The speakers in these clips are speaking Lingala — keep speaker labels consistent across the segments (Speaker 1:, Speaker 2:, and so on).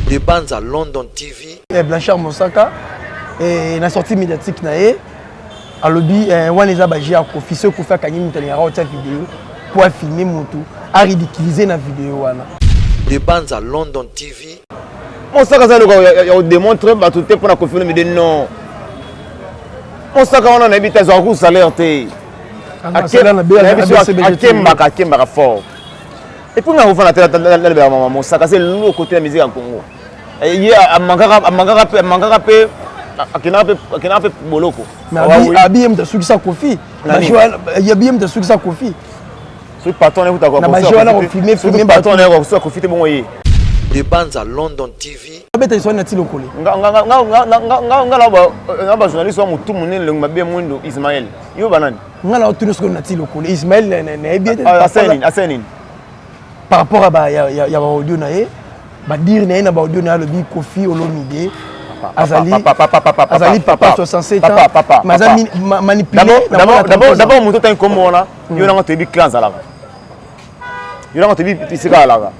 Speaker 1: Des bandes à London TV.
Speaker 2: Blanchard Mosaka et la sortie médiatique nae à lobby Waneza Baji a confisé ko faire kanyi mutani ya autre vidéo pour filmer moto à ridiculiser na vidéo wana.
Speaker 1: Des bandes à London TV.
Speaker 3: Mosaka ça le démontrer ba tout pour na confirmer mais non. Mosaka on a habité à coup salaire té. Akemba fort. Et puis on a ouvert la Mosaka c'est le côté de la musique en Congo. Il y a mangaka pe akina pe boloko.
Speaker 2: Mais abiem de ceux qui sa Kofi. Il y a bien de ceux qui sa Kofi.
Speaker 3: Ce patron est quoi?
Speaker 2: Na majola ko filmer
Speaker 3: patron est quoi? Kofi te bon yé.
Speaker 1: Des bandes à London TV.
Speaker 2: Abeta so na ti lokole.
Speaker 3: Nga ba journaliste wa mutu munene le mabe mwindo Ismaël. Yo banani.
Speaker 2: Nga la tunu so na ti lokole. Ismaël na bien
Speaker 3: Asenin.
Speaker 2: Par rapport à ya audio na ye. Ba dire na ba audio na le bi Kofi Olomide. Azali papa 67 ans. Mazami manipulé.
Speaker 3: D'abord mutu tan comme ona. Yo na te bi clans ala. Yo na te bi pisika ala.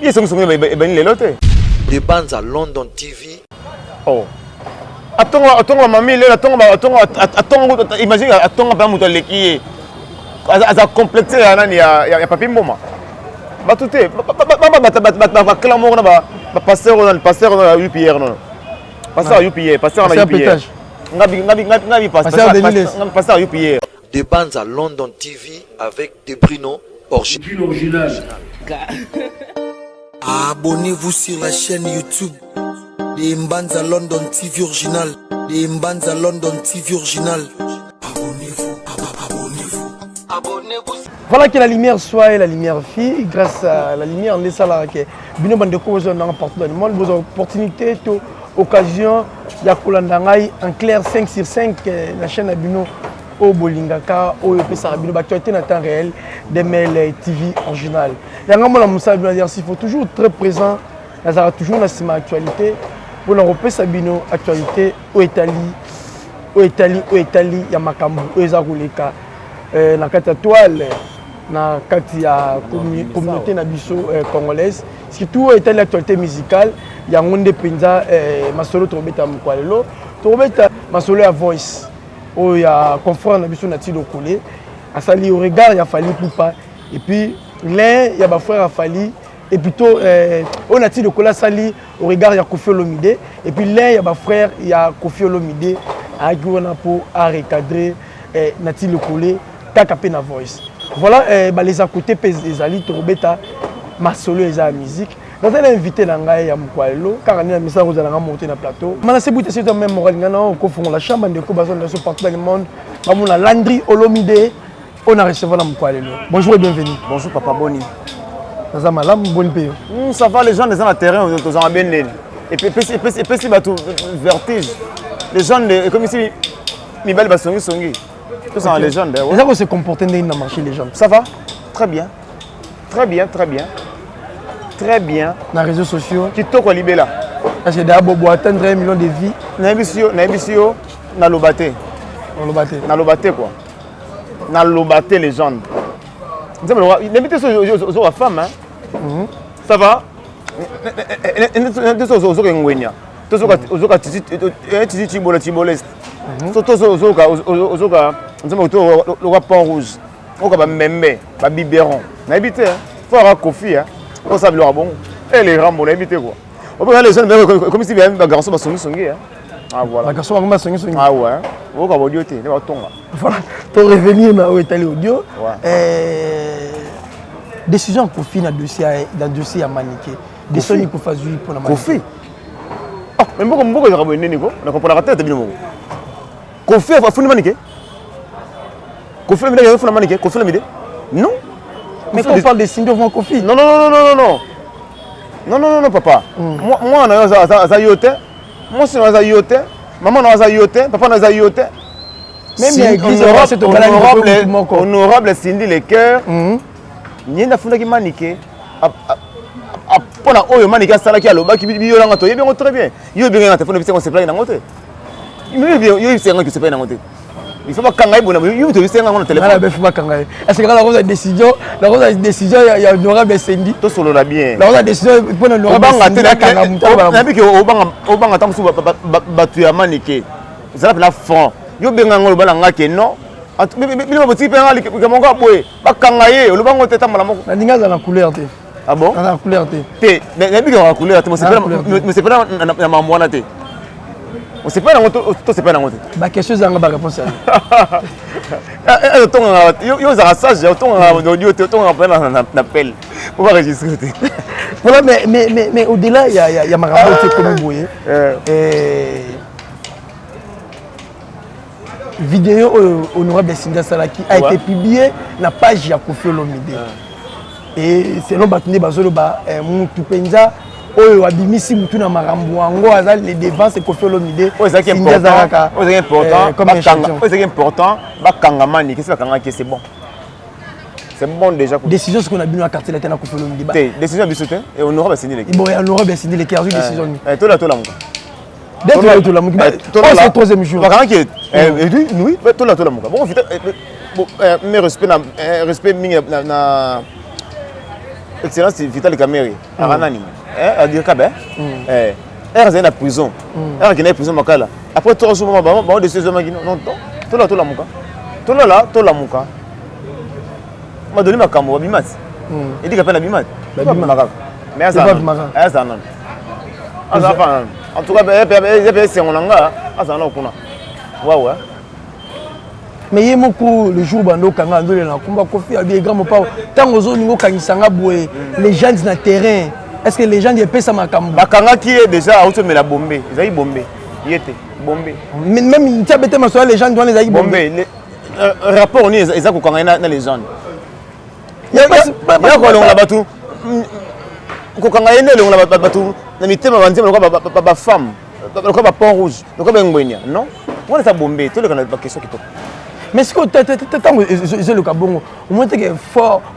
Speaker 3: Ils sont les lotés.
Speaker 1: Des bandes à London TV.
Speaker 3: Oh. Attends, mamie, attends, imagine, attends, pas mon l'équipe. Ça complété, il y a papier moment. Bah tout est. Clairement, on va passer au UPR. Passer à UPR, passer à UPR. Passer à UPR.
Speaker 1: Des bandes à London TV avec des Bruno original. Abonnez-vous sur la chaîne YouTube des Mbanza London TV original. Des Mbanza London TV original. Abonnez-vous.
Speaker 2: Voilà que la lumière soit et la lumière fille. Grâce à la lumière, on laisse ça là. Bino Bandeko, vous en partout dans le monde. Vos opportunités, occasion, Yakulandangai en clair 5 sur 5. La chaîne à Bino au Bolingaka, au Pesarabino, l'actualité en temps réel des mails TV original. Il faut toujours très présent, il y a toujours la actualité. Pour l'Europe, Sabino, actualité au Italie, il y a Makambu, au Ezaguleka, dans la toile, dans la communauté congolaise. Surtout au Italie, l'actualité musicale, il y a Monde Penza, Masolo Trobeta Mkwalelo, Trobeta Masolo à Voice. Il y a confrère Nabiso Nati Lokole, à Sali au regard, il y a Fali Poupa, et puis l'un, il y a ma frère Fali, et plutôt on a dit Lokole Sali au regard, il y a Kofi Olomide, et puis l'un, il y a ma frère, il y a Kofi Olomide, à Guanapo, à recadrer Nati Lokole, Takapé na Voice. Voilà les à côté, les Ali, Trobeta, Masolo et la musique. Nous avons invité Nangaï à Mkwalelo, car on a mis ça à monter dans le plateau. Maintenant, c'est même moral, la chambre de Kobason partout dans le monde. On a Landry Olomide, on a reçu à Mkwalelo. Bonjour et bienvenue.
Speaker 3: Bonjour Papa Boni.
Speaker 2: Nous avons un bon pays.
Speaker 3: Ça va, les gens dans le terrain, ils ont bien né. Et puis, c'est vertige. Les gens, comme ici, ils veulent songi. Tous sont les gens.
Speaker 2: Et ça, se comporter dans le marché, les gens.
Speaker 3: Ça va? Très bien. Très bien, très bien. Très bien.
Speaker 2: Dans les réseaux sociaux.
Speaker 3: Qui toque au Libé là.
Speaker 2: Parce que d'abord, pour atteindre 1 million de vies.
Speaker 3: Naibisio, na lobaté. Na lobaté quoi. Na lobaté les gens. N'invitez sur la femme. Ça va? On s'est bon. Et les rames, on a évité quoi. On peut les gens comme si un garçon va sonner. Ah voilà.
Speaker 2: Un garçon va sonner.
Speaker 3: Ah ouais. On va audio té, on va tomber.
Speaker 2: Voilà. Pour revenir dans l'Italie audio. Décision Kofi dans dossier à maniquer. Décision qu'on fasse pour la maniquer.
Speaker 3: Kofi. Ah, mais pourquoi il y a un Nico? On comprend la tête bien. Kofi va foutre maniquer. Kofi le il faut la maniquer. Kofi le midi. Non.
Speaker 2: Mais quand on parle de signes de Kofi.
Speaker 3: Non, papa. Moi, on a yoté. Moi, c'est un yoté. Maman, on a yoté. Papa, on a yoté.
Speaker 2: Même l'église,
Speaker 3: honorable Cindy les cœurs. Il y a qui maniqué. Pour la oyo maniqué, ça qui a le bas qui vit dans l'auto. Il est bien très bien. Il est bien dans le téléphone, on se plaint dans l'auto. Il est bien, il est bien qui se plaint dans l'auto. Il faut pas kangaï bon you to senga ngona téléphone.
Speaker 2: Ala be faut pas kangaï. Est-ce que la cause décision, il y a honorable Sendi.
Speaker 3: To solo la bien.
Speaker 2: La cause décision pour honorable Sendi la kanga mutaba.
Speaker 3: Na bi ke obanga tant so batu ya manike. Ça la fond. Yo benga ngolo bala ngake non. Bino boti pe ngali ke monga boye. Ba kangaye, lo bango teta mala moko.
Speaker 2: Na ninga za na couleur te.
Speaker 3: Ah bon?
Speaker 2: Na couleur te.
Speaker 3: Te, na bi ke la couleur te, mo c'est pas na mamwana te. On sait pas to c'est pas nango te.
Speaker 2: Ba question za nga ba réponse.
Speaker 3: Yo za sage, yo tonga audio te tonga pa na appel. Pour pas enregistrer te.
Speaker 2: Voilà, mais au-delà, il y a Marambo qui est comme vous voyez. Vidéo honorable Sinda Salaki a été publiée na page ya Koffi Olomide. Et selon Batune Bazoloba, Moutou Penza, oyo abimisi mutu na Marambo ango azali les défenses Koffi Olomide.
Speaker 3: C'est important. Comme c'est important. Ba kangamani, qu'est-ce que kanga qui c'est bon. C'est bon déjà.
Speaker 2: Décision ce qu'on a bien à quartier la Koffi Olomide.
Speaker 3: Décision bisoté et honorable Sindi les.
Speaker 2: Bon, honorable Sindi les qui a décision.
Speaker 3: Tout là mon.
Speaker 2: Dès que tout là mon. C'est le troisième jour.
Speaker 3: Ba kanga qui oui, tout là mon. Bon, mais respect na excellence Vital Kameri. Aranani. À dire kabe. Elle est en prison. Elle est en prison makala. Après 3 jours ba décision magino. Non, tout là mon. Tout là mon. Ma donné ma caméra bimat. Il dit qu'appelle la bimat. Mais ça non. En tout cas, c'est on anga, ça non kuna. Ouais.
Speaker 2: Mais il moko le jour bando kanga ndole na kumba Koffi a bien grand pas tant ozo ningo kanisanga boye les gens na terrain. Est-ce que les gens y pèsent ma caméra?
Speaker 3: Ba kanga qui est déjà auto mais la bombe. Ils aïe bombe. Il était bombe.
Speaker 2: Même il t'a bête ma soeur les gens doivent les aïe bombe.
Speaker 3: Rapport ni ils a ko kanga na les gens. Ya ko longa batu ko kanga yende longa batu na mitema banzima ko ba femme ko ba pont rouge ko ba ngwenya non on ça bomber tout le kana ba question kitoko
Speaker 2: mais ce que c'est le kabongo au moins que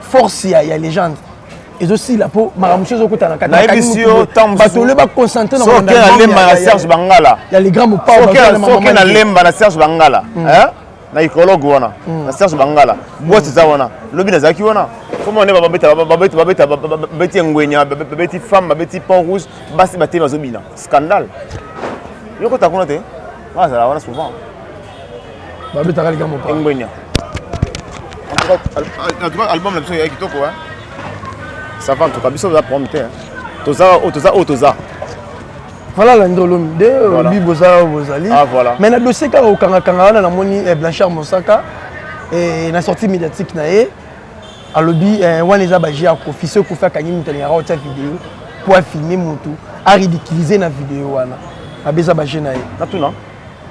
Speaker 2: force il y a légende et aussi la peau maramuche zo kota na kata
Speaker 3: na ebisio tambu
Speaker 2: bato le ba concentrer
Speaker 3: na lemba na Serge Bangala
Speaker 2: il y a les grands pas
Speaker 3: na lemba na Serge Bangala hein na écologue wana na Serge Bangala boîte za wana lobi na zaki wana comment on est babeti ngwenya babeti femme babeti pont rouge basi baté bazobina scandale yoko takuna te ça la wana souvent
Speaker 2: babeta kali kama pa
Speaker 3: ngwenya en tout cas album la biso ya kitoko hein ça va en tout cas biso za prompter toza
Speaker 2: voilà Landry Olomide obi bozali
Speaker 3: ah voilà
Speaker 2: mais na dossier ka o kanga wana na moni Blanchard Mosaka et na sortie médiatique na ye alobi wana eza baji ya Koffi ce Koffi akangi mutani ya rota vidéo pour filmer mutu a ridiculiser na vidéo wana abeza baji na ye
Speaker 3: na tuna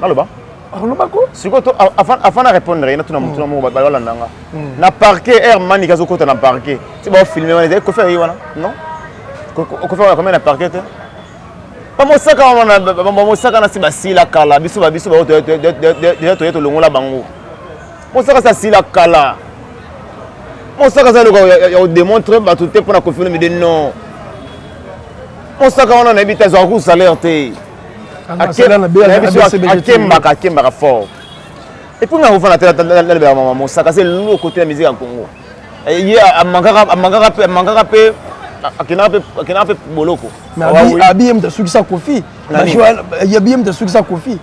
Speaker 3: naloba
Speaker 2: aloba ko
Speaker 3: siko to avant na répondre na tuna mutu na mo ba wala ndanga na parquet air mani kazo kota na parquet ti ba filmer wana Koffi ayi wana non Koffi wana comme na parquet te pas Mosaka wana Mosaka na si basila kala biso ba déjà to longola bango Mosaka sa sila kala Mosaka ça le démontrer tout est pour la Koffi Olomide non Mosaka on a habité à un salaire te akemba fort et puis on va faire Mosaka c'est le côté de la musique en Congo il y a mangaka pe akina pe boloko
Speaker 2: mais abiem de suki sa Koffi il y a bien de suki sa Koffi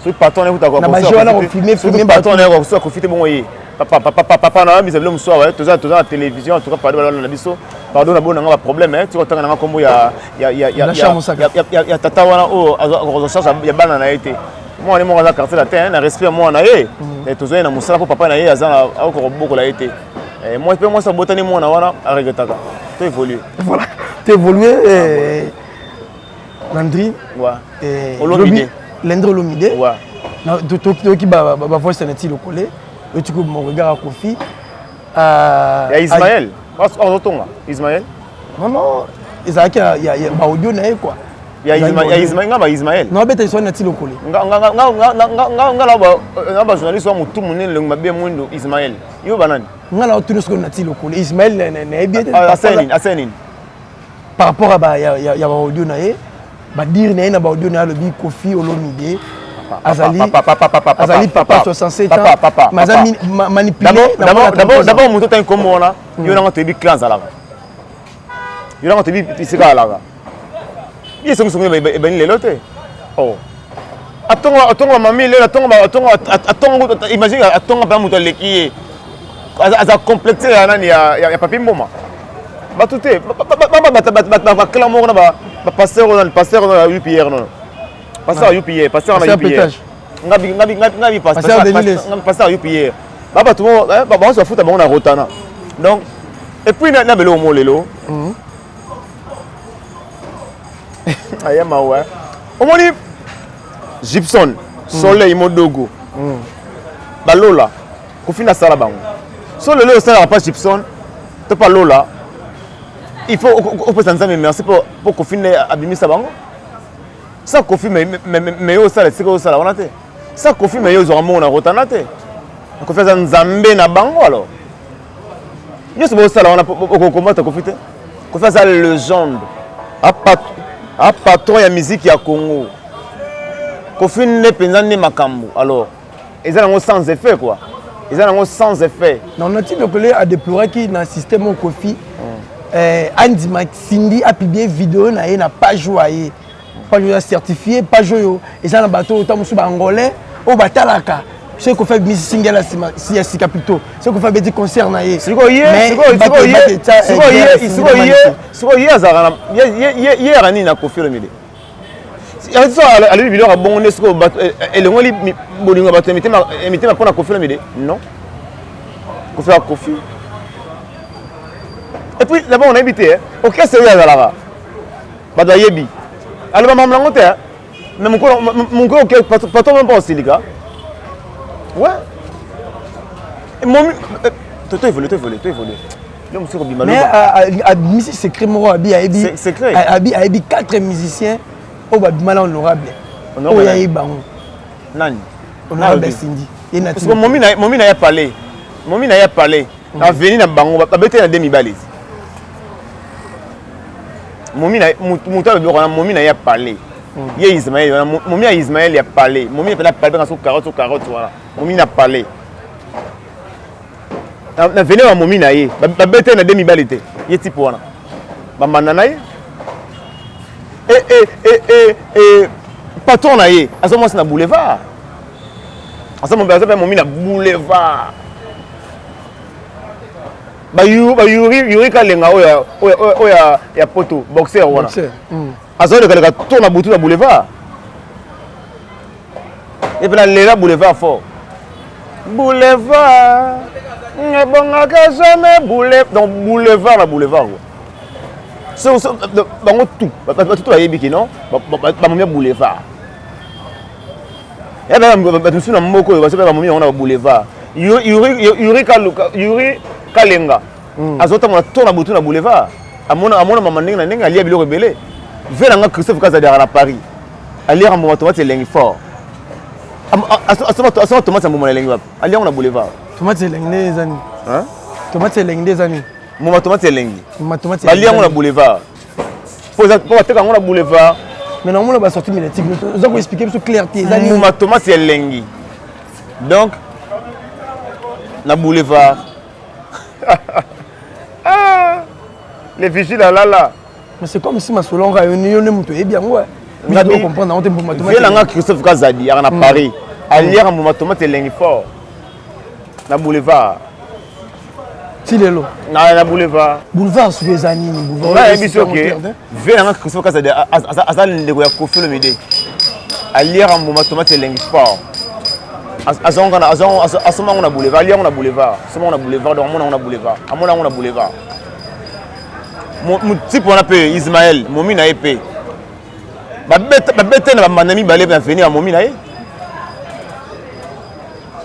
Speaker 3: ce patron est quoi
Speaker 2: na bajoana ko filmer
Speaker 3: patron est quoi ça Koffi te bon yi papa na biso le muso ouais toza la télévision en tout cas pardon na biso pardon na bona nga problème hein tu otanga na kombo ya tata wana o recherche ya bana na été moi on est quartier latin na respect moi na ye et toza na musala pour papa na ye azana ko boko la été moi pe moi ça botani moi na wana a regretaka to évoluer
Speaker 2: voilà tu évoluer Landry
Speaker 3: Olomide
Speaker 2: Landry Olomide
Speaker 3: ouais
Speaker 2: na to ki ba voice na ti le coller et tu mon regard à Koffi
Speaker 3: il y a Ismaël on entend Ismaël
Speaker 2: non Isaac il y a audio na quoi
Speaker 3: il y a Ismaël
Speaker 2: non bête ils sont na ti le coller
Speaker 3: nga ba journaliste wa mutu munene le mabe mundo Ismaël yo banani
Speaker 2: nga na tout ce qu'on a ti le coller Ismaël na bien
Speaker 3: Asenin
Speaker 2: par rapport à ya audio na ba dire na audio na le bi Koffi Olomide Azali papa 67 ans manipulé.
Speaker 3: D'abord moto tan comme on a yo na to bi clans ala yo na to bi pisika ala ye songo songo e ben lelote oh atonga mami le atonga imagine atonga ba moto leki aza complexé ya nani ya papi mboma batute ba clamo na ba pasteur na UPR non pasteur UPR pasteur na UPR ngabi pasteur UPR baba tout ba se fout na rotana donc et puis na belo mo lelo ayama ouais omoni Gibson Soleil Modogo balola kofina sala bango so lelo sala pas Gibson to pas lola il faut on peut s'en merci pour kofina abimisa bango ça kofi mais yo sala siko sala wana te ça kofi mais yo zo mo na rotana te ko feza nzambe na bango alors yo se bo sala wana ko combattre kofi te ko feza légende a patron ya musique ya Congo kofi ne penza ne makambo alors ils ont sans effet quoi ils ont sans effet
Speaker 2: non on a dit que a déplorer qui dans système au kofi Andy Maxindi a publié vidéo na na page joué pas joué certifié pas joué et ça na bateau autant sous angolais au batalaka ce qu'on fait musique single si capitaux ce qu'on fait petit concert na yé c'est quoi hier ani na kofi le midi ça à lui vidéo bon est-ce que elle ngoli bolinga bato emité ma pona kofi le midi non kofi a kofi et puis d'abord on a habité OK c'est là là bada yebi alors maman langote mais mon corps OK pas toi même pas aussi les gars ouais mon toi évolue le monsieur Robima mais à Missy secret moro abi
Speaker 3: secret
Speaker 2: abi 4 musiciens au babimala honorable o ya ibango
Speaker 3: nani
Speaker 2: honorable Cindy
Speaker 3: parce que momi na ya parler na venir na bango ba bete na demi balise momi na muto ba biko na momi na ya parler ye Ismaël momi ya Ismaël ya parler momi na parler sur carotte voilà momi na parler na venir na momi na ye ba bete na demi balite ye type wana ba manana ye et patron na ye aso mo na boulevard aso mo ba momi na boulevard ba yuri kalenga oya ya poto boxer wana azo de kala tourne na butu na boulevard et puis la boulevard fort boulevard ngebonga ka jamais boulevard na boulevard so bango tout tout ayebi ki non ba momi boulevard et ba tout na moko ba se ba momi na boulevard yuri kalenga azota mona tourna butu na boulevard amona mama ndenge na ndenge alia biloko ebele vela nga Christophe Kazadera na Paris alia mo tomate lengi fort asoma tomate mo lengi wapi alia na boulevard
Speaker 2: tomate lengi des années
Speaker 3: hein
Speaker 2: tomate lengi des années
Speaker 3: mo tomate lengi alia na boulevard pour ateka na boulevard
Speaker 2: mais non on va sortir médiatique nous allons expliquer sur clarté
Speaker 3: zani mo tomate lengi donc na boulevard les vigiles là
Speaker 2: mais c'est comme si ma solon réunion ne muto bien ouais mais tu comprendre on te pour
Speaker 3: mathématique là Christophe Kazadi na Paris à lire mo mathématique lengi fort na boulevard
Speaker 2: Tilelo
Speaker 3: na boulevard
Speaker 2: sur les années boulevard
Speaker 3: là émission OK vela Christophe Kazadi azal ndeko ya Kofi le midi à lire mo mathématique lengi fort asoma on a boulevard lire on a boulevard soma on a boulevard donc on a boulevard amona on a boulevard mon type on appelle Ismaël momi na épée ba bête na manami balé bien venir à momi na e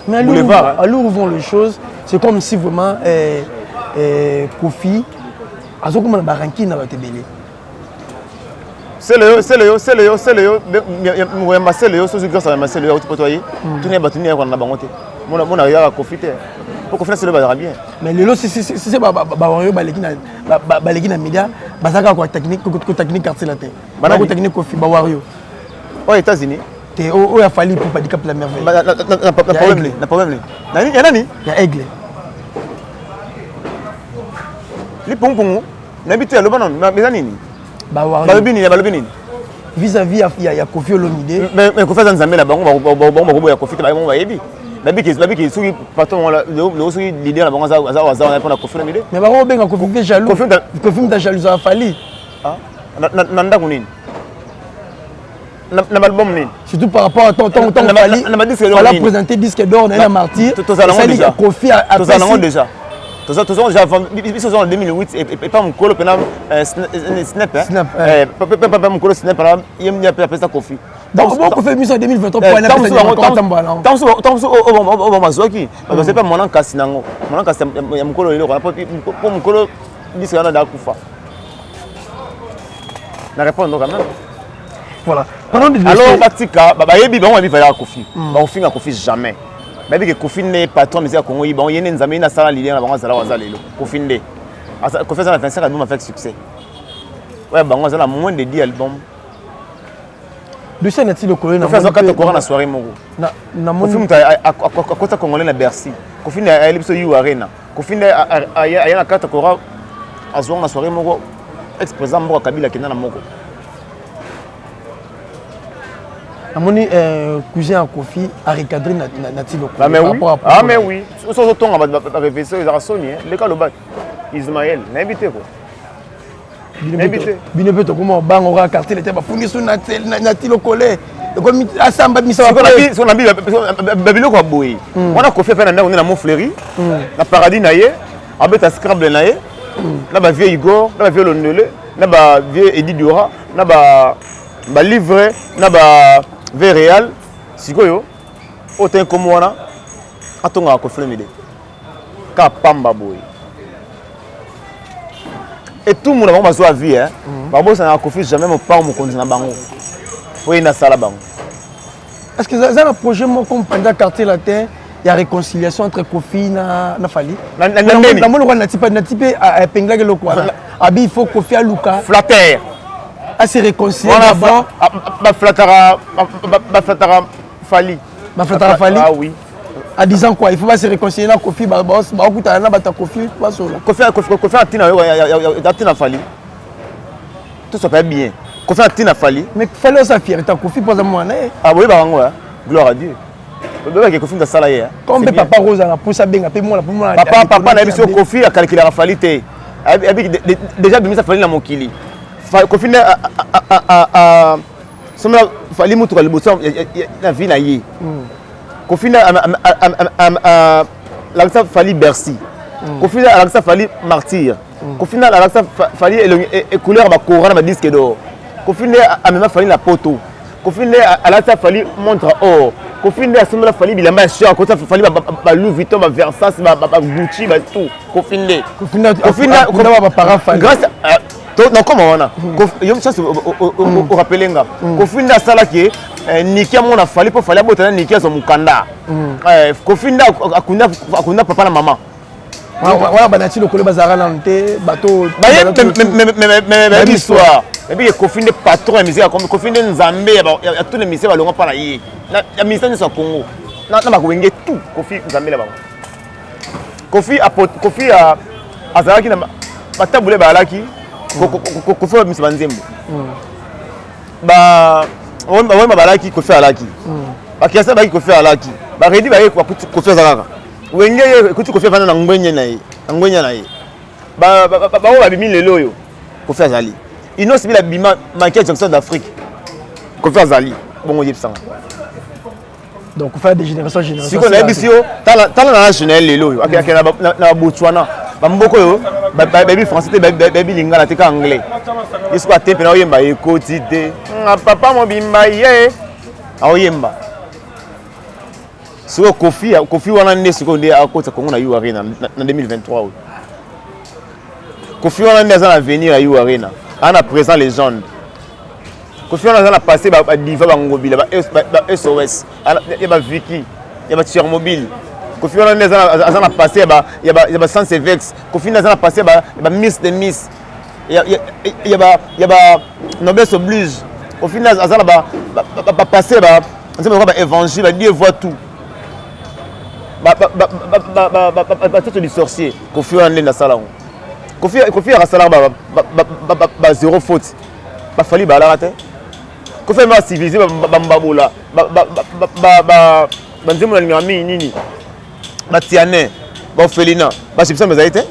Speaker 2: mais boulevard alors où vont les choses c'est comme si vraiment Kofi azokuma na baranki na batebele
Speaker 3: c'est le sozu grâce à Marcel yo tupotoyer tourner batuni ya na bangote mona ya Kofi te pour Kofi c'est le bazar bien
Speaker 2: mais lelo c'est ba wario baleki na média bazaka ko technique quartier latin bana ko technique Kofi ba wario
Speaker 3: aux États-Unis
Speaker 2: T'es où a fallu pour Handicap la merveille.
Speaker 3: Na problème. Nani? Ya nani?
Speaker 2: Ya Aigle.
Speaker 3: Li pongpongo. N'habite aloba non, mais nini? Balobi nini?
Speaker 2: Vis-à-vis ya Kofi Olomide.
Speaker 3: Mais Kofi Nzambe la bango ba ya Kofi ba bango ba yebi. Babi qui soki patron la le soki leader la bango za pour la Kofi Olomide.
Speaker 2: Mais bango benga Kofi jaloux. Kofi ta jaloux a fallu.
Speaker 3: Ah. Nanda kunini? Na album nini?
Speaker 2: Surtout par rapport à ton Fali. On a présenté disque d'or dans la martyr. Kofi a
Speaker 3: déjà. Tous en 2008 et pas mon colo penam snap pas mon colo snap là il me appelle ça Kofi.
Speaker 2: Donc on fait mise en 2023 pour aller
Speaker 3: on mazoki parce que pas mon kasi nango. Mon kasi ya mon colo ile pour mon colo disque na da kufa. Na répondre quand même.
Speaker 2: Voilà.
Speaker 3: Alors Batika ba yebi ba on yebi va Kofi. Ba on finga Kofi jamais. Baby que Kofi n'est patron mais c'est Congo bon yene nzambe na sala lilier na bango sala wazalelo Kofi ndé Kofi ça na 25 albums avec succès ouais bango ça la moins de 10 albums
Speaker 2: de ça n'est-il le colonel
Speaker 3: na faire quand tu na soirée moko
Speaker 2: na
Speaker 3: mon film à côté congolais na Bercy Kofi na elipso you arena Kofi na na carte kora azwa na soirée moko ex-président moko Kabila kena na moko
Speaker 2: Amoni cousin à Kofi a recadré Natilo.
Speaker 3: Ah mais oui. Sur ce ton on va réviser les Arasoni le cas le bac Ismaël n'invité quoi. N'invité.
Speaker 2: Bien peut comment bang aura quartier était pas fourni sur Natilo collé. Comme asamba misa
Speaker 3: va pas. Son ami babilo quoi boy. On a Kofi fait on est na Montfleury. Na paradis naie, abeta Scrabble naie. Na ba vieux Igor, na ba vieux Lonele, na ba vieux Eddie Dura, na ba livre, na ba Véréal, sikoyo, autant comme moi, atonga Kofi Olomide. Kapamba boy. Et tout le monde a besoin de vie, hein. Babo ça n'a Kofi jamais mon pas mon conduit na bango. Oui na sala bango.
Speaker 2: Est-ce que ça un projet moi comme pendant quartier latin, il y a réconciliation entre Kofi na Fali.
Speaker 3: Na
Speaker 2: mon roi na type à pengla ke lokwa. Abi il faut Kofi a Luka.
Speaker 3: Flatter.
Speaker 2: À se réconcilier
Speaker 3: d'abord. Flattara Fali.
Speaker 2: Flattara Fali.
Speaker 3: Ah oui.
Speaker 2: À 10 ans quoi, il faut pas se réconcilier na Kofi ba okuta na bata Kofi pas solo.
Speaker 3: Kofi atina Fali. Tout ça pas bien. Kofi atina Fali.
Speaker 2: Mais fallait ça fierté Kofi pour moi né.
Speaker 3: Ah oui ba ngo gloire à Dieu. Bébé Kofi da sala hier.
Speaker 2: Comme papa Rosa na pour ça benga pe moi la
Speaker 3: papa na biso Kofi a calculé la Fali té. Déjà bimisa Fali na mokili. Kofi a somla Fali mutu le bosso na vie na ye. Kofi la ça Fali Bercy. Kofi la ça Fali martyr. Kofi la ça Fali et couleur ba Coran ba disque d'or. Kofi a même Fali la poto. Kofi la ça Fali montre or. Kofi a somla Fali bilamba cher côté Fali ba Louis Vuitton ba Versace ba Gucci ba tout. Kofi ba para Fali. Grâce non comment on a yo chance au rappelenga Kofinda sala ki nikia mona Fali po Fali abotana nikia so mukanda Kofinda akunda papa na mama
Speaker 2: wala banati lokolo bazara na nte bato
Speaker 3: mais histoire et puis Kofinda patron ya musique comme Kofinda Nzambe ya tous les musiques balonga para yi na ministère de Congo na ba wenge tout Kofi Nzambe la ba Kofi a azalaki na batabule balaki Kofi wa misiba nzembo ba balaki Kofi alaki bakiasa baki Kofi alaki ba redi ba Kofi azalaka wenge ekuti Kofi vana na ngwenya na ye ba bimi lelo yo Kofi azali ino sibila bima manqué Jackson d'Afrique Kofi azali bongo yebsanga
Speaker 2: donc faire des générations
Speaker 3: siko na ebisio tala na national lelo yo akena na Botswana bamboko yo baby français te baby lingala te ka anglais yesu ba tempe na oyemba ekoti te papa mobimba ye oyemba siko Kofi wana nde siko nde akota Congo na U Arena na 2023 Kofi wana nde azana venir à U Arena ana présent légende Kofi wana azana passer ba diva bangobila ba SOS ya ba Vicky ya ba Tchernobyl Kofi wana nde azana passer ya ba Sans Vex Kofi wana azana passer ba Miss de Miss ya ba Noblesse oblige Kofi wana azana ba passer On va évangile, Dieu voit tout. Tout du sorcier, Kofi en dans salon. Kofi à salon, zéro faute. Pas fallu balarate. Kofi m'a civilisé, bambabola, banzemo na nini, batiane, bafelina, basipsa mezaite.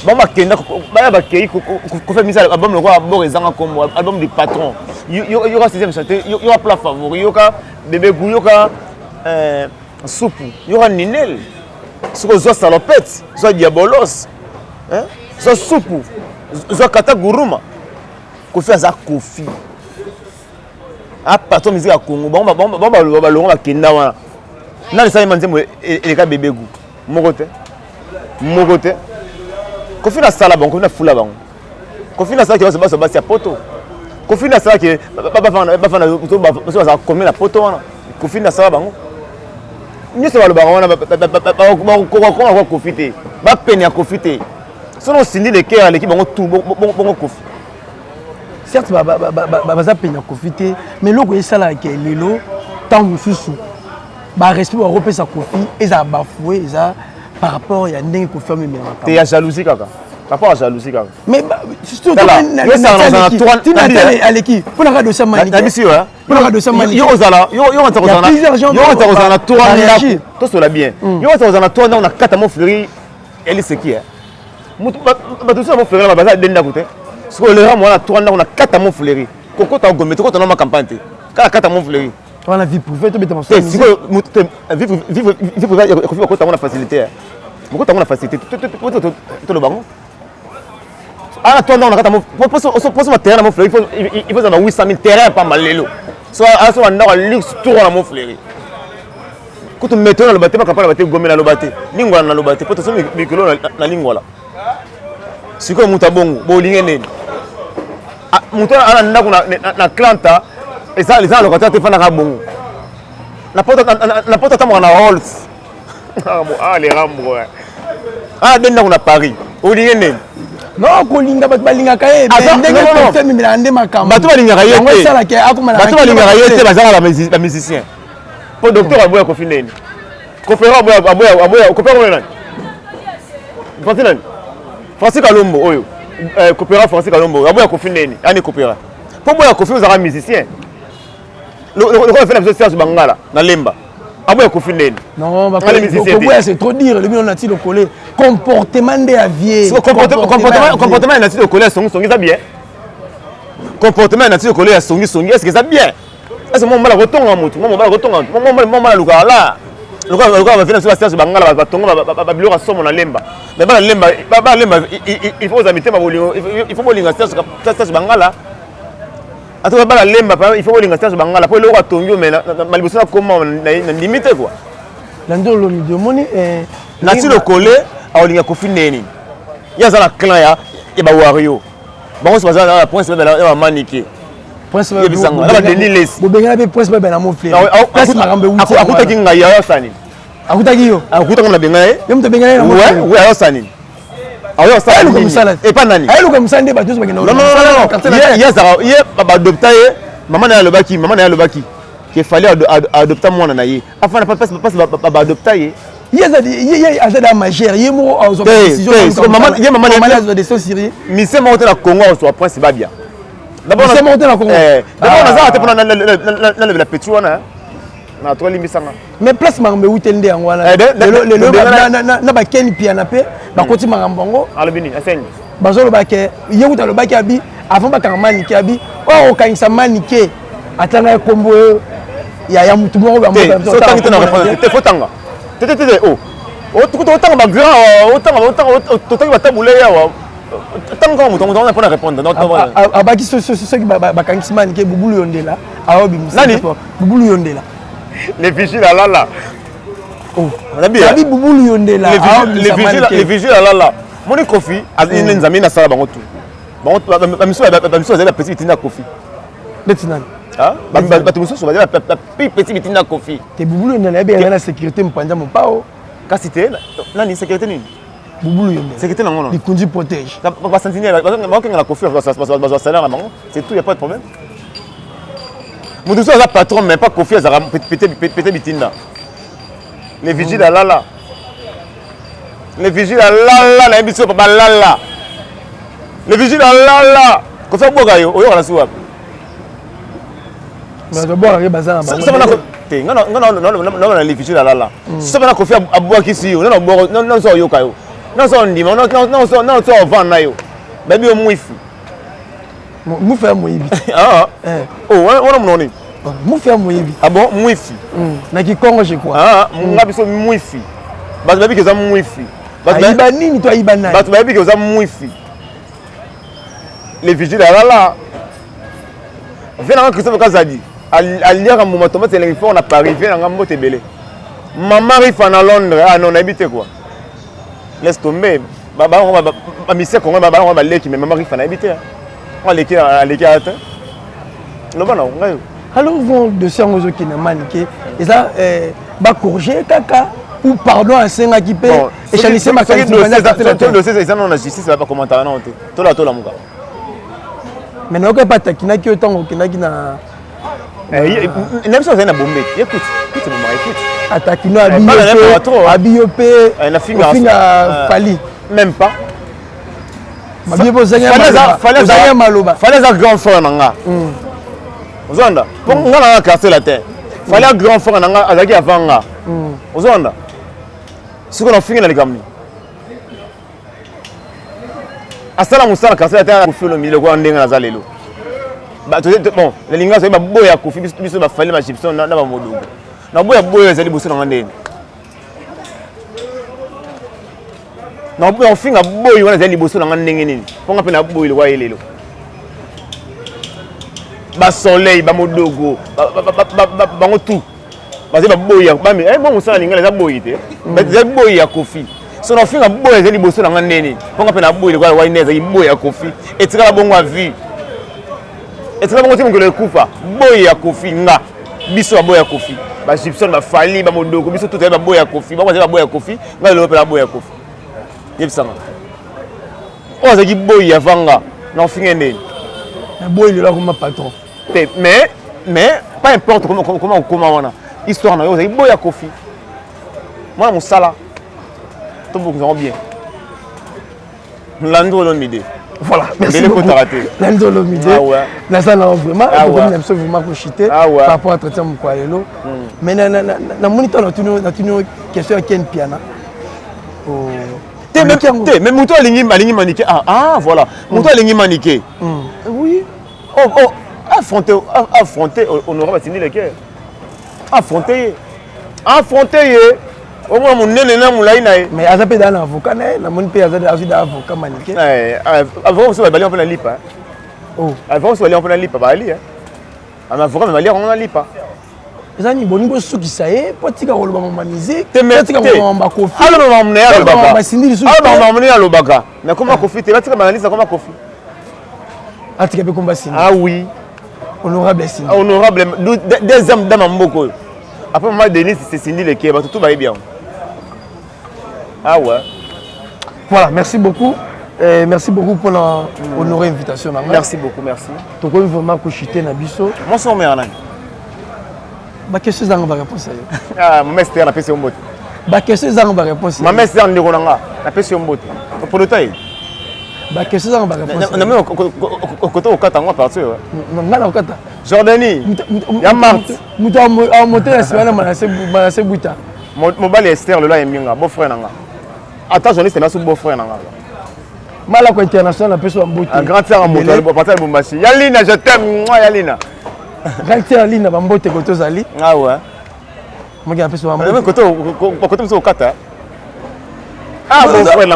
Speaker 3: Bamba kenda, baya bakei, Kofi misa album le roi abord ezanga comme album du patron. Il y aura 6e chanté, il y aura plat favori, il y aura bébé gou, il y aura soupe, il y aura ninel. Soit salopette, soit diabolos, soit soupe, soit kata guruma. Kofi aza Kofi. Ah, patron musique à Congo, bon kenda wana. Na ça manzemo et ka bébé gou. Mokote. Kofi na sala bon, Kofi na fula bon. Kofi na sala qui va se passer à poto. Kofi na sala qui ba combien la poto wana. Kofi na sala bango. Ni se va le baron ba Kofi. Ba peine à Kofi. Sono sindi de cœur l'équipe bango tout bon Kofi.
Speaker 2: Certes, baza peine à Kofi, mais logo esala ke lelo tant mususu. Ba respect ba repé sa Kofi, eza bafoué eza par rapport ya ndenge Kofi me mema.
Speaker 3: Te ya jalousie kaka. Par rapport à jalousie kaka.
Speaker 2: Mais surtout à l'équipe. Pour la dossier manique. Pour la dossier manique.
Speaker 3: Yo ozala tour ndako. To sola bien. Yo ozala tour ndako na kata mo fleury elle c'est qui hein. Mutu ba tout ça mo fleury ba baza denda kote. Ce que le ramo na tour ndako na kata mo fleury. Koko ta gomete ko na ma campagne te. Kata mo fleury.
Speaker 2: On a vie privée to beta mo.
Speaker 3: C'est si vivre ko ta na facilité. Beaucoup ta na facilité. To le bango. Ah, toi, non, on a un terrain à mon fleury. Il faut avoir 800 000 terrains par malelo. Soit on a un luxe tour à mon fleury. Quand tu mets dans le bâtiment, tu peux gommer dans le bâtiment. Lingua dans le bâtiment. Pour te faire des véhicules dans la lingua là. C'est comme Moutabongo, Bolingé. Mouton a un clienta et ça, les gens, le côté, tu fais un rabon. La porte est en Rolls. Ah, les rambos. Ah, on a Paris. Bolingé.
Speaker 2: Non, kolinga balinga kae ndenge ko fait mimi na ndema kamba
Speaker 3: bato balinga kaye te
Speaker 2: sala ke akoma
Speaker 3: bato balinga kaye te bazala ba musicien po docteur aboya ko fineni kopera aboya kopera nani Francis Francis Kalombo oyo kopera Francis Kalombo aboya ko fineni ani kopera po boya ko fi uzaka musicien le ko fait la musique Serge Bangala na Lemba aboya ko fineni
Speaker 2: non ba c'est trop dire le million nati le coller comportement de avier
Speaker 3: comportement nati le coller songi ça bien comportement nati le coller songi est-ce que ça bien est-ce mon mala kotonga mutu mon mala luka la luka va faire sur Serge Bangala ba tonga ba biloko somo na Lemba mais ba Lemba il faut amiter ma bolingo il faut bolinga Serge Bangala atoka ba Lemba il faut bolinga Serge Bangala pour le roi tongo mais maliboso na comment na limite quoi
Speaker 2: landolo mi demoni
Speaker 3: nati le coller aolinga Kofi neni yaza na clan ya ba wario bango se baza na point se ba maniquer
Speaker 2: prince
Speaker 3: ba bisanga ba deniles
Speaker 2: bo benga be prince ba na mon frère place marambe wuti
Speaker 3: akutaki ngai ya sani
Speaker 2: akutaki yo
Speaker 3: akutaki na benga
Speaker 2: yo mto benga na
Speaker 3: ouais ya sani ayo sani et pas nani
Speaker 2: ayo ko musande ba tous ba
Speaker 3: non ye ba adopter maman na lobaki qu'il fallait adopter moi na ye afin na pas ba adopter
Speaker 2: ye azada majeur ye mo azo décision maman de Syrie
Speaker 3: mise monter na Congo soit prince ba bien d'abord
Speaker 2: mise monter na Congo
Speaker 3: d'abord na za te pona na la petit wana na to limisanga
Speaker 2: mais place marambe wutende yango wana le na ba ken piana pe ba koti marambango
Speaker 3: alobini aseni
Speaker 2: bazolo ba ke ye wuta lo ba ke abi avant ba kamani ke abi o kanisa manike atanga kombo ya mutu moko ba
Speaker 3: mo so tangi na répondre te fotanga te oh tanga ba grand tanga ba tabule yawa tanga mutu on a pas répondre non
Speaker 2: abaki ceux qui ba kanisa manike bubulu yondela awo bimisa bubulu yondela
Speaker 3: les vigiles là
Speaker 2: oh on a bien abi bubulu yondela
Speaker 3: les vigiles là moni Kofi azine nzami na sala bango tout ba miso za petit bitina Kofi
Speaker 2: betinan
Speaker 3: ah ba miso so ba petit bitina Kofi
Speaker 2: te bubulu yondela be na sécurité mpanja mo pao
Speaker 3: kasi te nani sécurité nini
Speaker 2: bubulu yondela
Speaker 3: sécurité nango
Speaker 2: les conduits protège
Speaker 3: ba sentinelle ba kenga na Kofi ba salaire bango c'est tout y a pas de problème Moudoussou a patron, mais pas Kofi, a pété bitinda. Les vigiles à Lala. Les vigiles à Lala, la émission papa Lala. Les vigiles à Lala. Kofi Bogayo, oyo la souap.
Speaker 2: Mais d'abord, il y a bazar.
Speaker 3: Ça va non, les vigiles à Lala. Ça va Kofi à boire qui si, non, non, so yokayo. Non, so ndima, non, so van na yo. Baby o mwifi.
Speaker 2: Mwifi ya mwibi.
Speaker 3: Ah. Oh, on a mon
Speaker 2: Mwifi ya mwibi.
Speaker 3: Ah bon, mwifi.
Speaker 2: Na Kikongo je crois.
Speaker 3: Ah, ngabi so mwifi. Batu baby ke za mwifi.
Speaker 2: Iba nini to iba nani?
Speaker 3: Batu baby ke za mwifi. Les vigiles là. Venant Christophe Kazadi. Aliya ka moma tomate les on a Paris, venant ngambo tebele. Maman rifa na Londres. Ah non, habite quoi. Laisse tomber. Baba on va misser Congo, baba on va leki mais maman rifa na habite. On leki atteint. Non bon non, ngayo.
Speaker 2: Alors vont de sangozo qui na maniqué. Et ça ba corriger kaka ou pardon à senga qui peut et chalissé ma qualité
Speaker 3: de dossier ça non la justice va pas commenter non to la muka.
Speaker 2: Mais non que pas takina qui autant qui na
Speaker 3: même ça c'est na bombe. Écoute maman écoute.
Speaker 2: Atakino abiyopé
Speaker 3: na finga
Speaker 2: fali
Speaker 3: même pas.
Speaker 2: Fallait maloba.
Speaker 3: Fallait un grand frère nanga. Ozonda. Pour nga na casser la terre. Fallait un grand frère nanga azaki avanga. Ozonda. Ce qu'on a fini dans les gamins. Asala musala casser la terre pour faire le milieu quoi ndenga na zalelo. Ba bon, les lingas c'est ba boya kofi biso ba fallait ma Gibson na ba modogo. Na boya zali boso na ndeni. Na on finga boy wana zali boso na ndenge nini. Ponga pe na boy le wa yelelo. Ba soleil ba modogo ba ngotu. Ba ze ba boy ya ba mi bon musala linga za boy te. Ba ze boy ya kofi. So na finga boy zali boso na ndeni. Ponga pe na boy le wa ineza yi boy ya kofi. Etika la bongo vie. Etika bongo ti ngolo ekufa. Boy ya kofi nga. Biso ba boy ya kofi. Ba Gibson ba fali ba modogo biso tout ba boy ya kofi. Ba ba boy ya kofi. Nga le pe la boy ya kofi. Yebsanga. On a dit boy avanga. Non finge ndeni.
Speaker 2: Boy il est là comme patron.
Speaker 3: Mais pas importe comment on a. Histoire na yo, c'est boy ya kofi. Moi mon sala. Tout beaucoup bien. Lando l'omide.
Speaker 2: Voilà, merci beaucoup. Lando l'omide. Ah ouais. La salle vraiment, on a vraiment cochité par rapport à traiter mon koalelo. Mais na moniteur na tunu question qui est piano. Mais
Speaker 3: Mouto alingi maniqué. Ah voilà. Mouto alingi maniqué.
Speaker 2: Oui.
Speaker 3: Oh, affronter honorable Sindi le cœur. Affronter. Au moins mon nene na moulay na.
Speaker 2: Mais azapé dans avocat na mon pays azapé dans avocat maniqué.
Speaker 3: Avant on se va aller en plein lipa.
Speaker 2: Oh.
Speaker 3: Avant on se va aller en plein lipa ba ali. Un avocat mais aller en lipa.
Speaker 2: Ezani boningo suki saye potika koloba mama musique
Speaker 3: potika
Speaker 2: koloba mama kofi
Speaker 3: alors on va emmener à l'obaka
Speaker 2: basindi suki
Speaker 3: on va emmener à l'obaka mais comment kofi te batika banalisa comment kofi
Speaker 2: atika pe komba sindi
Speaker 3: ah oui
Speaker 2: honorable sindi
Speaker 3: honorable des hommes dans mboko après moi Denis c'est Sindi le Keba tout va bien ah ouais
Speaker 2: voilà merci beaucoup pour honorer l'invitation
Speaker 3: merci beaucoup merci
Speaker 2: to ko vraiment ko chiter na biso
Speaker 3: moi son mère nani
Speaker 2: ba question za ngaba réponse yo
Speaker 3: ah maman Esther na pesi mbote
Speaker 2: ba question za ngaba réponse
Speaker 3: maman Esther ndeko nanga na pesi mbote pour le taille
Speaker 2: ba question za ngaba réponse
Speaker 3: na me koto okata ngwa partir
Speaker 2: ngana okata
Speaker 3: Jordanie ya Marthe
Speaker 2: muto a monter na semaine na se buta
Speaker 3: mobali Esther le la eminga beau frère nanga attends journaliste na sous beau frère nanga
Speaker 2: mala ko international na peso mbote
Speaker 3: un grand frère en moto le partir Bombassi Yalina je t'aime moi Yalina
Speaker 2: Galtier Ali na bambote koto zali.
Speaker 3: Ah ouais.
Speaker 2: Moi qui appelle bambote.
Speaker 3: Mais koto so kata. Ah bon frère là.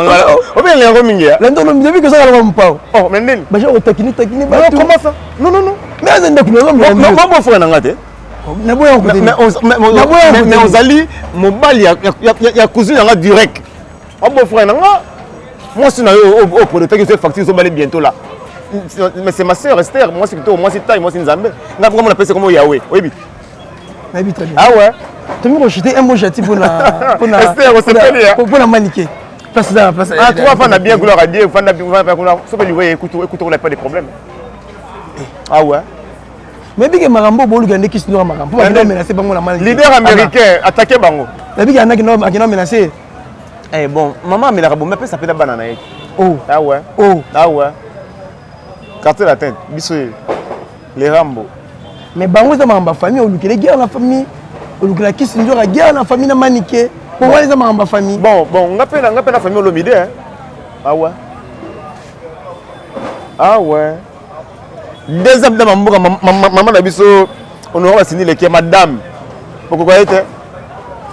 Speaker 3: O bien les romingia.
Speaker 2: Lendo no mdevi ko sala mpao.
Speaker 3: Oh mais nini?
Speaker 2: Ba jo tekini ba.
Speaker 3: Comment ça? Non.
Speaker 2: Mais ça ndeko no
Speaker 3: mo bon frère nanga te.
Speaker 2: Na boya ko te.
Speaker 3: Mais on zali mobali ya cousine nanga direct. O bon frère nanga. Moi si na yo au producteur qui se facture so balé bientôt là. Mais c'est ma sœur Esther, moi c'est plutôt moi c'est taille, moi c'est Nzambe. Nga comment on appelle ça comme Yahweh. Oui bi.
Speaker 2: Mais bi très bien.
Speaker 3: Ah ouais.
Speaker 2: Tu me rejeter un mot gentil pour
Speaker 3: Esther, on s'appelle
Speaker 2: pour la maniquer. Place là, place.
Speaker 3: Ah toi fan a bien gloire à Dieu, fan a bien gloire. Sauf que lui écoute on n'a pas de problème. Ah ouais.
Speaker 2: Mais bien que Marambo bolu gande qui sino Marambo pas menacer bango na mal.
Speaker 3: Leader américain attaqué bango.
Speaker 2: Mais bien qu'il y en a qui n'ont menacé.
Speaker 3: Eh bon, maman mais la rabou mais ça peut la banane.
Speaker 2: Oh.
Speaker 3: Ah ouais.
Speaker 2: Oh.
Speaker 3: Ah ouais. Quartier latin, biso les Rambo.
Speaker 2: Mais bango za mamba famille ou lukele guerre na famille. Ou lukela qui sino la guerre na famille na maniqué. Pour moi les mamba famille.
Speaker 3: Bon, ngapé na famille Olomide hein. Ah ouais. Ah ouais. Deuxième dame maman na biso on aura signé les qui madame. Pourquoi était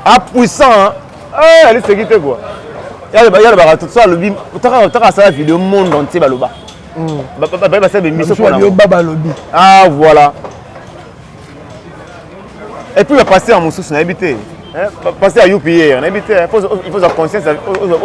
Speaker 3: ah puissant. Ah elle est sécurité quoi. Il y a tout ça le bim. T'as ça la vidéo monde entier baloba. Bah ça mission pour
Speaker 2: baba lobby.
Speaker 3: Ah voilà. Et puis il va passer en Moussous on a habité. Passer à UPA, on a habité. Il faut avoir conscience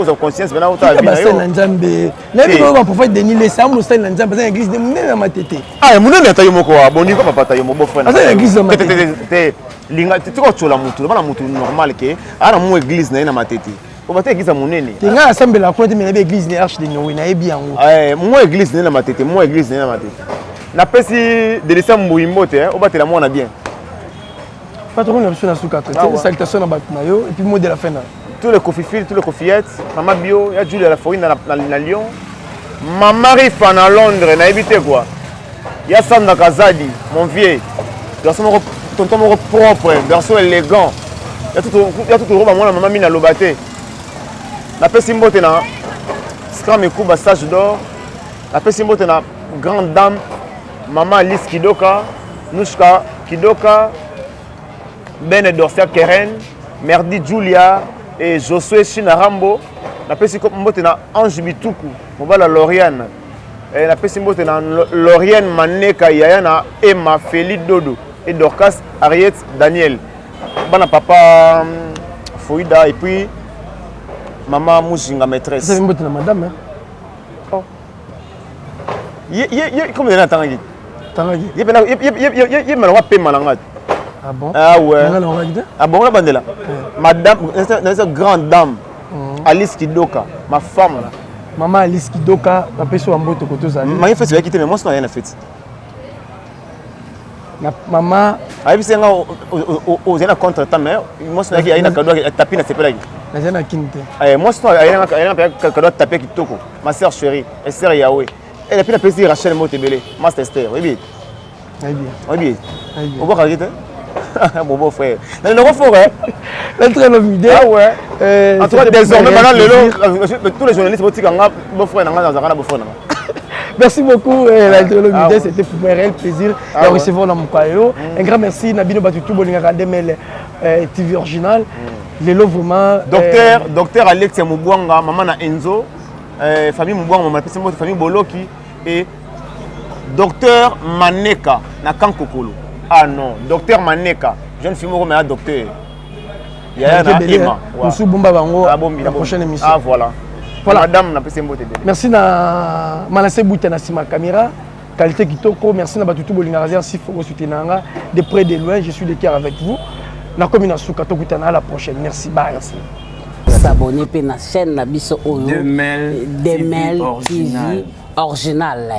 Speaker 3: aux conscience maintenant autant
Speaker 2: vie. C'est l'Anjambe. N'importe quoi pour faire dénier les sambles c'est l'Anjambe c'est l'église de Mounene ma tête.
Speaker 3: Ah Mounene est taillé moko bon niveau papa taillé mon beau-frère.
Speaker 2: C'est l'église de ma tête.
Speaker 3: Linga tu ko chola mutu bana mutu normal ke ana mu église na ma tête. Ko ba te église monene. Tinga
Speaker 2: assemble la côté mais na église ni arche de Nyowe na ebi yango.
Speaker 3: Mu église na ma tête, mu église na ma tête. Na pesi de décembre Mbouimbote o ba te la mo na bien.
Speaker 2: Patron na sur suka côté salutation na batnayo et puis mot de la fin là.
Speaker 3: Tous les cofifils, tous les cofillettes, maman bio, ya Julie à la Forine na Lyon. Maman Rifa na Londres na habité quoi. Ya Sandra Kazadi, mon vieux. Garçon tonton mon propre, garçon élégant. Il y a tout le monde, maman mina lobaté. La paix simbote na Scram et Kuba stage d'or. La paix simbote na grande dame, maman Alice Kidoka, Nushka Kidoka, Ben Dorsia Keren, Merdi Julia et Josué Chinarambo. La paix simbote na Ange Bituku, Mobala Lauriane. Et la paix simbote na Lauriane Maneka Yayana Emma Félix Dodo. Et Dorcas, Ariette, Daniel. Bana papa Fouida et puis maman Mouchinga maîtresse.
Speaker 2: C'est une bonne madame hein.
Speaker 3: Oh. Comment il a Tanguy?
Speaker 2: Tanguy.
Speaker 3: Il m'a pas payé malanga.
Speaker 2: Ah bon?
Speaker 3: Ah ouais. Ah bon la bande là. Madame, cette grande dame Alice Kidoka, ma femme là.
Speaker 2: Maman Alice Kidoka, la personne en botte côté ça.
Speaker 3: Maman fait c'est quitter mais moi c'est rien à fait.
Speaker 2: Maman
Speaker 3: ayi bisenga ozena contre ta mère moi c'est qu'il y a une cadeau à taper na sepela ki
Speaker 2: nazena kinte
Speaker 3: moi c'est il y a un cadeau à taper kitoko ma sœur chérie et sœur Yahweh elle a pris la plaisir Rachel Motebele master Esther oui bien oui bien on va regarder mon beau frère mais le refort hein
Speaker 2: l'entrée le vidéo
Speaker 3: ah ouais en tout cas désormais maintenant tous les journalistes vont dire que beau frère nanga na beau frère.
Speaker 2: Merci beaucoup, l'idée c'était pour moi un réel plaisir de recevoir dans mon caillou. Un grand merci, Nabino Batutu, Bolinga Demel TV original. Les lots vraiment.
Speaker 3: Docteur Alexia Mubwanga, maman na Enzo, famille Mubwanga, maman de famille Boloki et docteur Maneka na Kankokolo. Ah non, docteur Maneka, jeune fille mais un docteur. Il y a un Emma.
Speaker 2: Nous Bumba Bango, la prochaine émission.
Speaker 3: Ah voilà. Voilà. Madame n'a pas de
Speaker 2: merci na Malassé Bouté na Sima Caméra, qualité kitoko, merci na Batutu Bolinga Razia si faut soutenir de près de loin, je suis de cœur avec vous. Na commune Souka Tokutana à la prochaine. Merci, bye. Merci.
Speaker 4: S'abonner à la chaîne Nabiso Oyo Demel TV original.